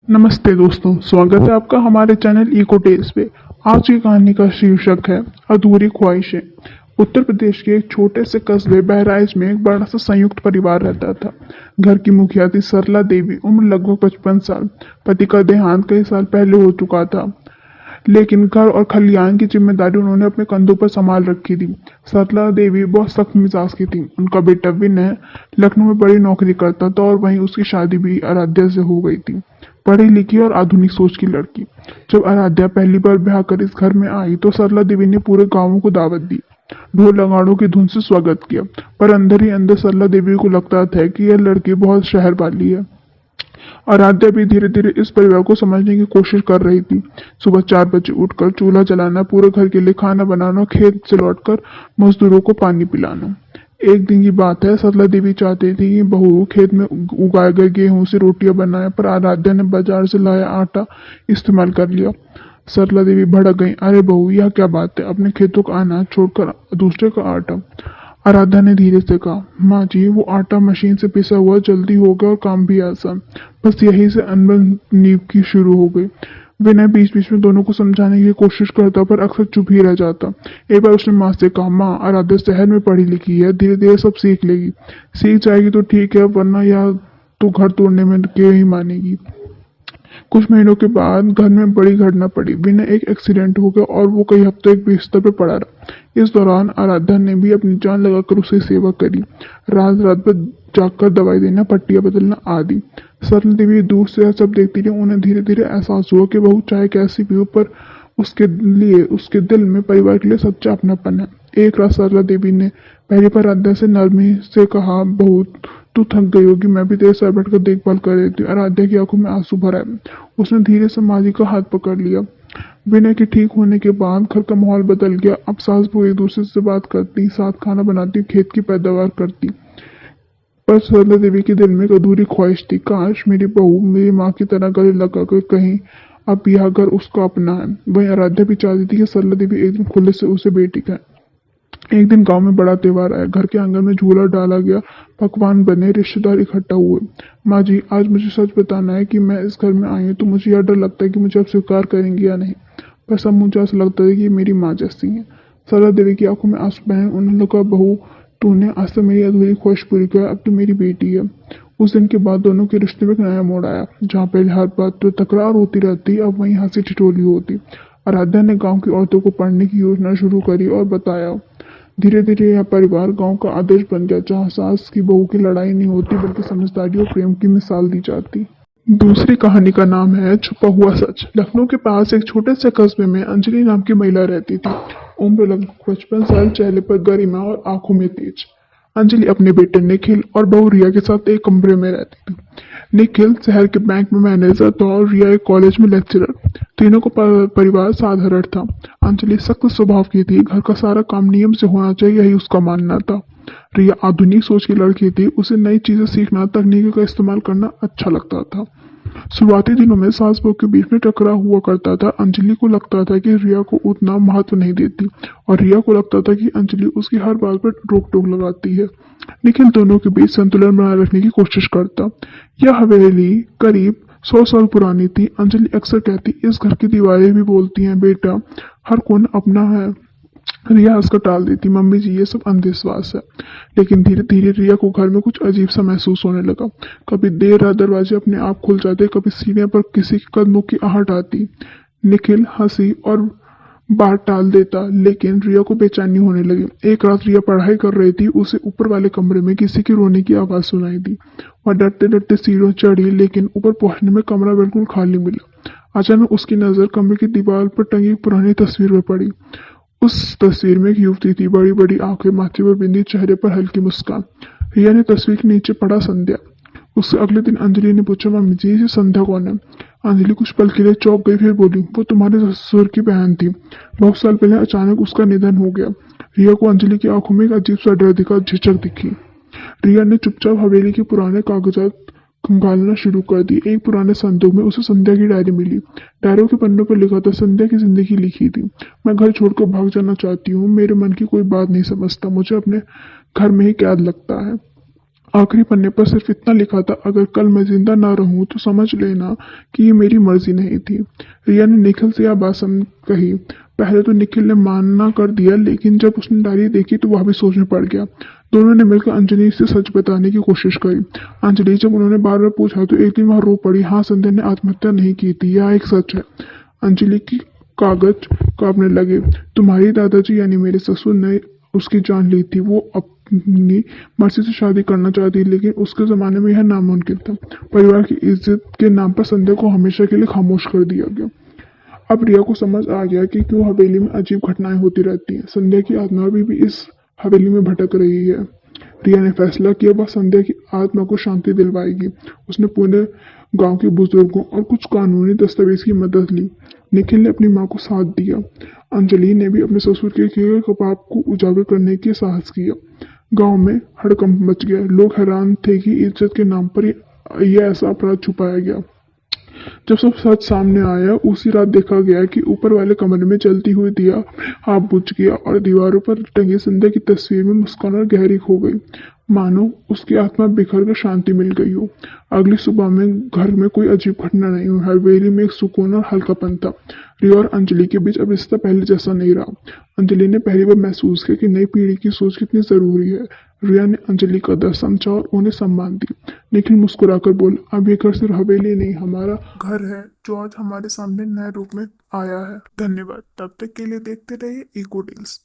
नमस्ते दोस्तों, स्वागत है आपका हमारे चैनल इको टेल्स पे। आज की कहानी का शीर्षक है अधूरी ख्वाहिशें। उत्तर प्रदेश के एक छोटे से कस्बे बहराइच में एक बड़ा सा संयुक्त परिवार रहता था। घर की मुखिया थी सरला देवी, उम्र लगभग 55 साल। पति का देहांत कई साल पहले हो चुका था, लेकिन घर और खलियान की जिम्मेदारी उन्होंने अपने कंधों पर संभाल रखी थी। सरला देवी बहुत सख्त मिजाज की थी। उनका बेटा विनय लखनऊ में बड़ी नौकरी करता था और वहीं उसकी शादी भी आराध्या से हो गई थी, पढ़ी लिखी और आधुनिक सोच की लड़की। जब आराध्या पहली बार ब्याह कर इस घर में आई तो सरला देवी ने पूरे गांव को दावत दी, ढोल नगाड़ों की धुन से स्वागत किया। पर अंदर ही अंदर सरला देवी को लगता था कि यह लड़की बहुत शहर वाली है। आराध्या भी धीरे धीरे इस परिवार को समझने की कोशिश कर रही थी। सुबह 4 बजे उठकर चूल्हा जलाना, पूरे घर के लिए खाना बनाना, खेत से लौटकर मजदूरों को पानी पिलाना। एक दिन की बात है, सरला देवी चाहती थी कि बहू खेत में उगाए गए गेहूं से रोटियां बनाए, पर आराध्या ने बाजार से लाया आटा इस्तेमाल कर लिया। सरला देवी भड़क गई, अरे बहू, यह क्या बात है, अपने खेतों का अनाज छोड़कर दूसरे का आटा। आराध्या ने धीरे से कहा, माँ जी, वो आटा मशीन से पिसा हुआ जल्दी हो गया और काम भी आसान। बस यहीं से अनबन नींव की शुरू हो गई। विनय बीच बीच में दोनों को समझाने की कोशिश करता, पर अक्सर चुप ही रह जाता। एक बार उसने माँ से कहा, माँ, आराध्या शहर में पढ़ी लिखी है, धीरे धीरे सब सीख लेगी। सीख जाएगी तो ठीक है, वरना यह तो घर तोड़ने में के ही मानेगी। कुछ महीनों के बाद घर में बड़ी घटना पड़ी। विनय एक एक्सीडेंट हो गया और वो कई हफ्तों एक बिस्तर पर पड़ा रहा। इस दौरान आराध्या ने भी अपनी जान लगाकर उसकी सेवा करी, रात रात भर जागकर दवाई देना, पट्टियां बदलना आदि। सरला देवी दूर से यह सब देखती रही। उन्हें धीरे धीरे एहसास हुआ कि बहू चाहे कैसी भी हो, पर उसके लिए, उसके दिल में परिवार के लिए सच्चा अपनापन है। एक रात सरला देवी ने पहली बार आराध्या से नरमी से कहा, बहू, तू थक गई होगी, मैं भी तेरे साथ बैठकर देखभाल कर देती हूँ। आराध्या की आंखों में आंसू भर आए। उसने धीरे से माँ जी का हाथ पकड़ लिया। विनय के ठीक होने के बाद घर का माहौल बदल गया। अब सास बहू एक दूसरे से बात करती, साथ खाना बनाती, खेत की पैदावार करती। पर सरला देवी के दिल में एक अधूरी ख्वाहिश थी, काश मेरी बहू मेरी माँ की तरह गले लगाकर कहीं अब यह घर उसका अपना है। वहीं आराध्या भी चाहती थी कि सरला देवी एक दिन खुले से उसे बेटी कहे। एक दिन गांव में बड़ा त्योहार आया। घर के आंगन में झूला डाला गया, पकवान बने, रिश्तेदार इकट्ठा हुए। माँ जी, आज मुझे सच बताना है कि मैं इस घर में आई हूँ तो मुझे यह डर लगता है कि मुझे अब स्वीकार करेंगी या नहीं। पर सब मुझे ऐसा लगता है कि मेरी माँ जैसी है। सरला देवी की आंखों में आंसू बहे। उन्होंने कहा, बहू, तूने आज तक मेरी अधूरी ख्वाहिश पूरी किया, अब तो मेरी बेटी है। उस दिन के बाद दोनों के रिश्ते में एक नया मोड़ आया। जहाँ पहले हर बात पर तकरार होती रहती, अब वहीं हंसी ठिठोली होती। आराध्या ने गांव की औरतों को पढ़ने की योजना शुरू करी और बताया। धीरे धीरे यह परिवार गांव का आदर्श बन गया, जहां सास की बहू की लड़ाई नहीं होती, बल्कि समझदारी और प्रेम की मिसाल दी जाती। दूसरी कहानी का नाम है छुपा हुआ सच। लखनऊ के पास एक छोटे से कस्बे में अंजलि नाम की महिला रहती थी। उम्र लगभग 55 साल, चेहरे पर गरिमा और आंखों में तेज। अंजलि अपने बेटे निखिल और बहू रिया के साथ एक कमरे में रहती थी। निखिल शहर के बैंक में मैनेजर था और रिया एक कॉलेज में लेक्चरर। तीनों का परिवार साधारण था। अंजलि सख्त स्वभाव की थी, घर का सारा काम नियम से होना चाहिए, यही उसका मानना था। रिया आधुनिक सोच की लड़की थी, उसे नई चीजें सीखना, तकनीकी का इस्तेमाल करना अच्छा लगता था। शुरुआती दिनों में सास बहू के बीच में टकराव हुआ करता था। अंजलि को लगता था कि रिया को उतना महत्व नहीं देती और रिया को लगता था कि अंजलि उसकी हर बात पर रोक टोक लगाती है। निखिल दोनों के बीच संतुलन बनाए रखने की कोशिश करता। यह हवेली करीब 100 साल पुरानी थी। अंजलि अक्सर कहती, इस घर की दीवारें भी बोलती हैं, बेटा, हर कोण अपना है। रिया हंसकर टाल देती, मम्मी जी, ये सब अंधविश्वास है। लेकिन धीरे धीरे रिया को घर में कुछ अजीब सा महसूस होने लगा। कभी देर रात दरवाजे अपने आप खुल जाते, कभी सीढ़ियों पर किसी के कदमों की आहट आती। निखिल हंसी और बात टाल देता, लेकिन रिया को बेचैनी होने लगी। एक रात रिया पढ़ाई कर रही थी, उसे ऊपर वाले कमरे में किसी की रोने की आवाज सुनाई दी। वह डरते डरते सीढ़ियों चढ़ी, लेकिन ऊपर पहुंचने में कमरा बिल्कुल खाली मिला। अचानक उसकी नजर कमरे की दीवार पर टंगी एक पुरानी तस्वीर पर पड़ी। उस तस्वीर में एक युवती थी, बड़ी बड़ी आंखें, माथे पर बिंदी, चेहरे पर हल्की मुस्कान। रिया ने तस्वीर के नीचे पढ़ा, संध्या। उससे अगले दिन अंजलि ने पूछा, मम्मी जी, ये संध्या कौन है? अंजलि कुछ पल के लिए चौंक गई, फिर बोली, वो तुम्हारे ससुर की बहन थी, बहुत साल पहले अचानक उसका निधन हो गया। रिया को अंजलि की आंखों में एक अजीब सा डर दिखा, झिझक दिखी। रिया ने चुपचाप हवेली के पुराने कागजात खंगालना शुरू कर दी। एक पुराने संदूक में उसे संध्या की डायरी मिली। डायरी के पन्नों पर लिखा था, संध्या की जिंदगी लिखी थी, मैं घर छोड़कर भाग जाना चाहती हूँ, मेरे मन की कोई बात नहीं समझता, मुझे अपने घर में ही कैद लगता है। आखिरी पन्ने पर सिर्फ इतना लिखा था, अगर कल मैं जिंदा ना रहूं तो समझ लेना कि ये मेरी मर्जी नहीं थी। रिया ने निखिल से यह बात कही। पहले तो निखिल ने मानना कर दिया, लेकिन जब उसने डायरी देखी तो वह भी सोच में पड़ गया। दोनों ने मिलकर अंजलि से सच बताने की कोशिश करी। अंजलि, जब उन्होंने बार बार पूछा तो एक दिन वह रो पड़ी। हाँ, संध्या ने आत्महत्या नहीं की थी, यह एक सच है। अंजलि की कागज कांपने लगे। तुम्हारी दादाजी यानी मेरे ससुर ने उसकी जान ली थी। वो अपनी मर्जी से शादी करना चाहती, लेकिन उसके जमाने में यह नामुमकिन था। परिवार की इज्जत के नाम पर संध्या को हमेशा के लिए खामोश कर दिया गया। अब रिया को समझ आ गया कि क्यों हवेली में अजीब घटनाएं होती रहती हैं। संध्या की आत्मा भी इस हवेली में भटक रही है। रिया ने फैसला किया वह संध्या की आत्मा को शांति दिलवाएगी। उसने पूरे गांव के बुजुर्गों और कुछ कानूनी दस्तावेज की मदद ली। निखिल ने अपनी मां को साथ दिया। अंजलि ने भी अपने ससुर के किए गए पाप को उजागर करने की साहस किया। गांव में हड़कंप मच गया। लोग हैरान थे कि इज्जत के नाम पर यह ऐसा अपराध छुपाया गया। जब सब सच सामने आया, उसी रात देखा गया कि ऊपर वाले कमरे में जलती हुई दिया आप बुझ गया और दीवारों पर टंगी संध्या की तस्वीर में मुस्कान और गहरी खो गई, मानो उसकी आत्मा बिखर कर शांति मिल गई हो। अगली सुबह में घर में कोई अजीब घटना नहीं हुई। हवेली में एक सुकून और हल्कापन था। रिया और अंजलि के बीच अब रिश्ता पहले जैसा नहीं रहा। अंजलि ने पहली बार महसूस किया कि नई पीढ़ी की सोच कितनी जरूरी है। रिया ने अंजलि का कदर समझा और उन्हें सम्मान दी। निखिल मुस्कुराकर बोला, अब ये घर सिर्फ हवेली नहीं, हमारा घर है जो आज हमारे सामने नए रूप में आया है। धन्यवाद। तब तक के लिए देखते रहिए इको टेल्स।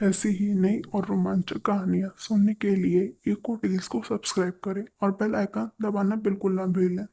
ऐसी ही नई और रोमांचक कहानियां सुनने के लिए इको टेल्स को सब्सक्राइब करें और बेल आइकन दबाना बिल्कुल ना भूलें।